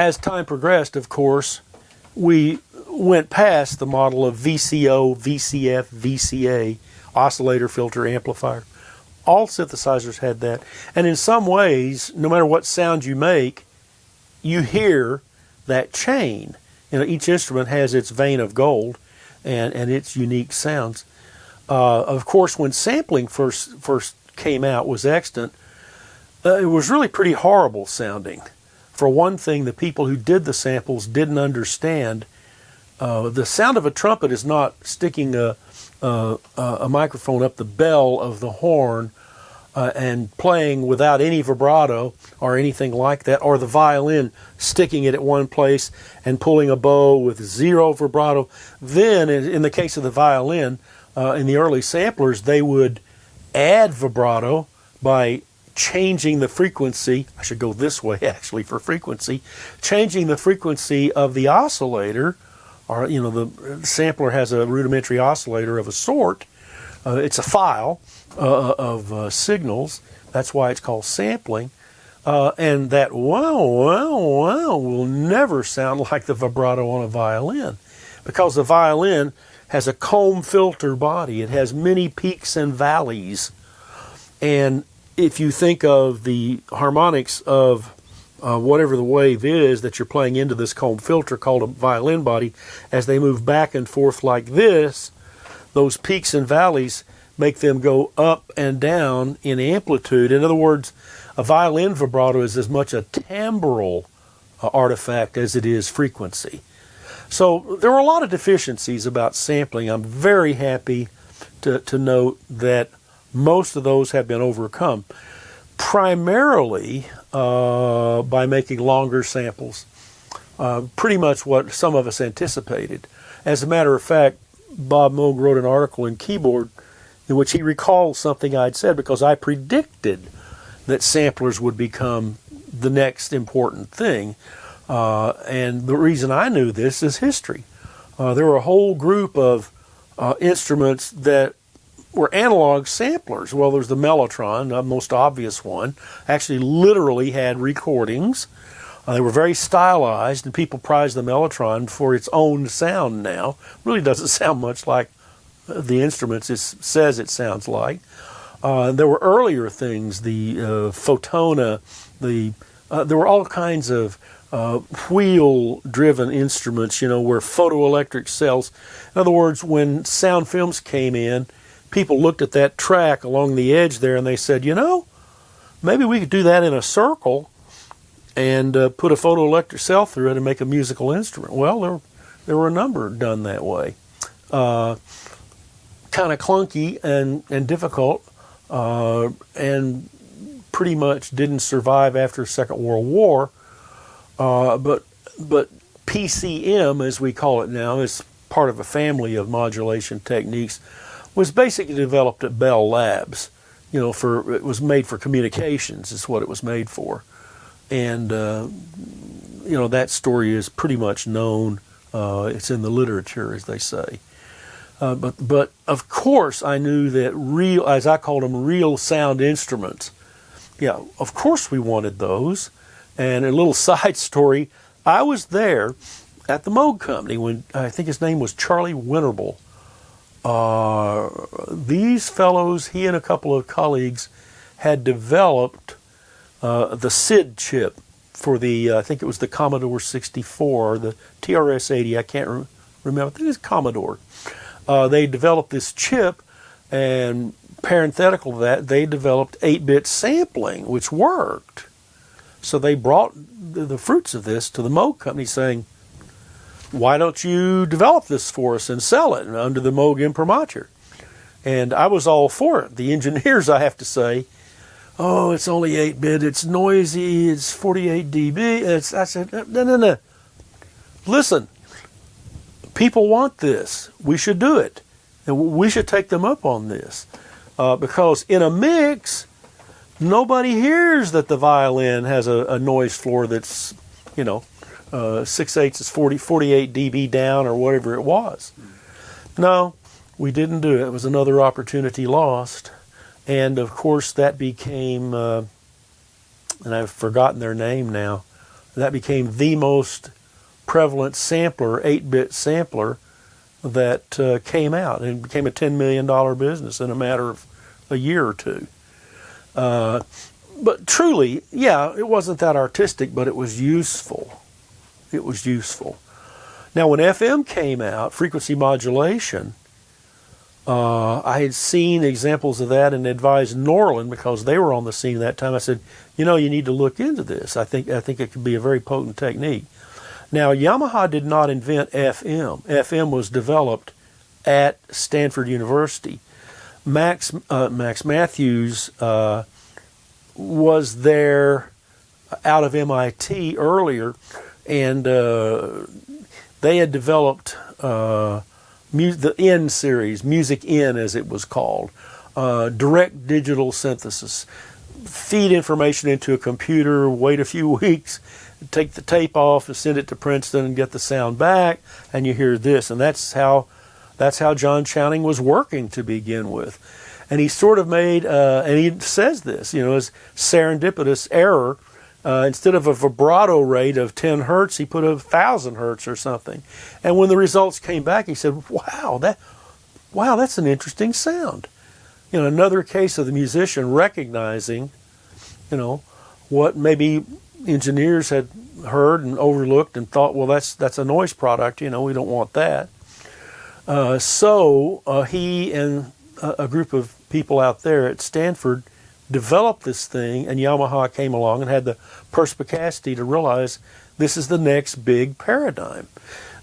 as time progressed, of course, we went past the model of VCO, VCF, VCA, oscillator, filter, amplifier. All synthesizers had that. And in some ways, no matter what sound you make, you hear that chain. Each instrument has its vein of gold and its unique sounds. Of course, when sampling first came out, was extant, it was really pretty horrible sounding. For one thing, the people who did the samples didn't understand. The sound of a trumpet is not sticking a microphone up the bell of the horn and playing without any vibrato or anything like that, or the violin sticking it at one place and pulling a bow with zero vibrato. Then, in the case of the violin, in the early samplers, they would add vibrato by changing the frequency. I should go this way actually for frequency. Changing the frequency of the oscillator, or the sampler has a rudimentary oscillator of a sort. It's a file of signals. That's why it's called sampling. And that wow will never sound like the vibrato on a violin, because the violin has a comb filter body. It has many peaks and valleys. And if you think of the harmonics of whatever the wave is that you're playing into this comb filter called a violin body, as they move back and forth like this, those peaks and valleys make them go up and down in amplitude. In other words, a violin vibrato is as much a timbral artifact as it is frequency. So there were a lot of deficiencies about sampling. I'm very happy to note that most of those have been overcome, primarily by making longer samples, pretty much what some of us anticipated. As a matter of fact, Bob Moog wrote an article in Keyboard in which he recalls something I'd said, because I predicted that samplers would become the next important thing. And the reason I knew this is history. There were a whole group of instruments that were analog samplers. Well, there's the mellotron, the most obvious one. Actually, literally had recordings. They were very stylized, and people prize the mellotron for its own sound now. Really doesn't sound much like the instruments it says it sounds like. There were earlier things, the photona, there were all kinds of wheel-driven instruments, where photoelectric cells. In other words, when sound films came in, people looked at that track along the edge there and they said, maybe we could do that in a circle and put a photoelectric cell through it and make a musical instrument. Well, there were a number done that way. Kind of clunky and difficult, and pretty much didn't survive after the Second World War. But PCM, as we call it now, is part of a family of modulation techniques, was basically developed at Bell Labs. It was made for communications, is what it was made for. And, that story is pretty much known. It's in the literature, as they say. But of course I knew that real, as I called them, real sound instruments. Yeah, of course we wanted those. And a little side story, I was there at the Moog Company when, I think his name was Charlie Winterble. These fellows, he and a couple of colleagues, had developed the SID chip for the, I think it was the Commodore 64, or the TRS-80, I can't remember, I think it was Commodore. They developed this chip, and parenthetical to that, they developed 8-bit sampling, which worked. So they brought the fruits of this to the Moog Company, saying, why don't you develop this for us and sell it under the Moog imprimatur? And I was all for it. The engineers, I have to say, oh, it's only 8-bit, it's noisy, it's 48 dB. I said, no. Listen, people want this. We should do it. And we should take them up on this. Because in a mix, nobody hears that the violin has a noise floor that's, 6/8 is 48 dB down or whatever it was. No, we didn't do it. It was another opportunity lost. And of course that became, and I've forgotten their name now, That became the most prevalent sampler, 8-bit sampler, that came out, and became a $10 million business in a matter of a year or two. But truly, yeah, it wasn't that artistic, but it was useful. It was useful. Now, when FM came out, frequency modulation, I had seen examples of that and advised Norland, because they were on the scene at that time. I said, you need to look into this. I think it could be a very potent technique. Now, Yamaha did not invent FM. FM was developed at Stanford University. Max Matthews was there out of MIT earlier, and they had developed the N series, Music N as it was called, direct digital synthesis. Feed information into a computer, wait a few weeks, take the tape off and send it to Princeton and get the sound back, and you hear this. And that's how John Chowning was working to begin with. And he sort of made, and he says this, as serendipitous error. Instead of a vibrato rate of 10 hertz, he put 1,000 hertz or something. And when the results came back, he said, wow, that's an interesting sound. Another case of the musician recognizing, what maybe engineers had heard and overlooked and thought, well, that's a noise product, we don't want that. So he and a group of people out there at Stanford developed this thing, and Yamaha came along and had the perspicacity to realize this is the next big paradigm.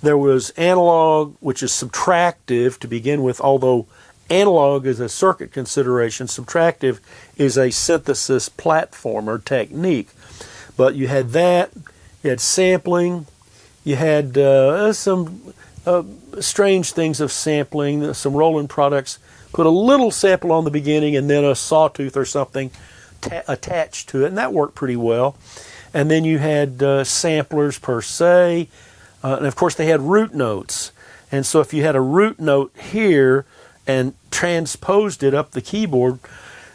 There was analog, which is subtractive to begin with, although analog is a circuit consideration. Subtractive is a synthesis platform or technique. But you had that, you had sampling, you had some strange things of sampling, some Roland products put a little sample on the beginning and then a sawtooth or something attached to it, and that worked pretty well. And then you had samplers per se, and of course they had root notes. And so if you had a root note here and transposed it up the keyboard,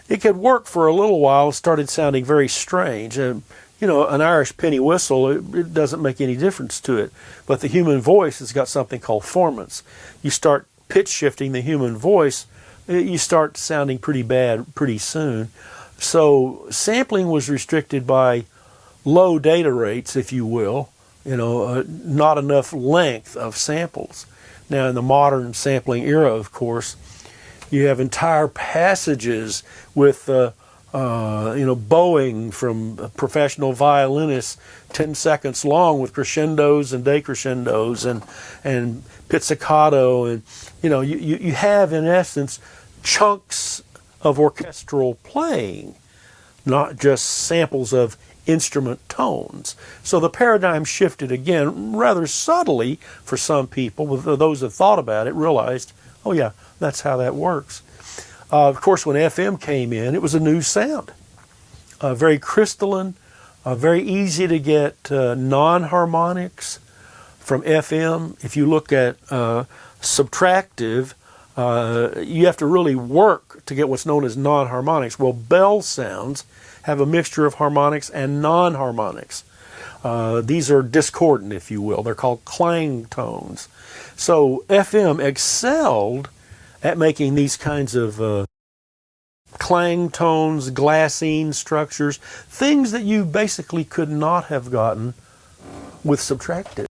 it could work for a little while. It started sounding very strange. An Irish penny whistle, it doesn't make any difference to it. But the human voice has got something called formants. You start pitch shifting the human voice, you start sounding pretty bad pretty soon. So sampling was restricted by low data rates, if you will, not enough length of samples. Now, in the modern sampling era, of course, you have entire passages with bowing from professional violinists, 10 seconds long, with crescendos and decrescendos and pizzicato, and you have in essence chunks of orchestral playing, not just samples of instrument tones. So the paradigm shifted again rather subtly for some people. Those that thought about it realized, oh yeah, that's how that works. Of course, when FM came in, it was a new sound, very crystalline, very easy to get non-harmonics from FM. If you look at subtractive, you have to really work to get what's known as non-harmonics. Well, bell sounds have a mixture of harmonics and non-harmonics. These are discordant, if you will. They're called clang tones. So FM excelled at making these kinds of clang tones, glassine structures, things that you basically could not have gotten with subtractive.